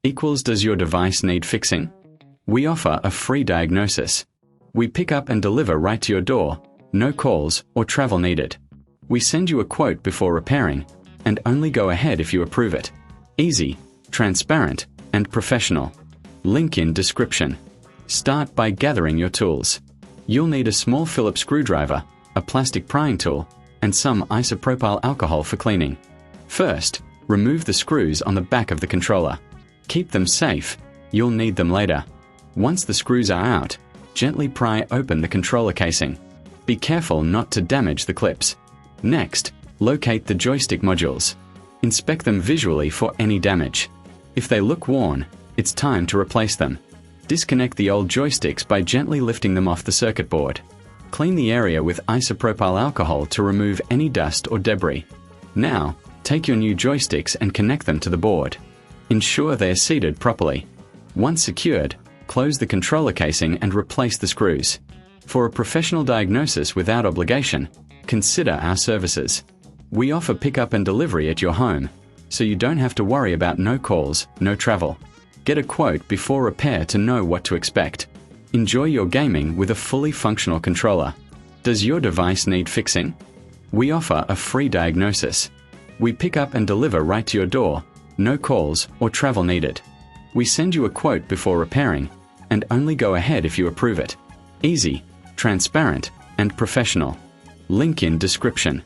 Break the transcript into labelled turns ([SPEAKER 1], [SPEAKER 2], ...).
[SPEAKER 1] equals does your device need fixing? We offer a free diagnosis. We pick up and deliver right to your door, no calls or travel needed. We send you a quote before repairing, and only go ahead if you approve it. Easy, transparent, and professional. Link in description. Start by gathering your tools. You'll need a small Phillips screwdriver, a plastic prying tool, and some isopropyl alcohol for cleaning. First, remove the screws on the back of the controller. Keep them safe, you'll need them later. Once the screws are out, gently pry open the controller casing. Be careful not to damage the clips. Next, locate the joystick modules. Inspect them visually for any damage. If they look worn, it's time to replace them. Disconnect the old joysticks by gently lifting them off the circuit board. Clean the area with isopropyl alcohol to remove any dust or debris. Now, take your new joysticks and connect them to the board. Ensure they are seated properly. Once secured, close the controller casing and replace the screws. For a professional diagnosis without obligation, consider our services. We offer pickup and delivery at your home, so you don't have to worry about no calls, no travel. Get a quote before repair to know what to expect. Enjoy your gaming with a fully functional controller. Does your device need fixing? We offer a free diagnosis. We pick up and deliver right to your door, no calls or travel needed. We send you a quote before repairing, and only go ahead if you approve it. Easy, transparent, and professional. Link in description.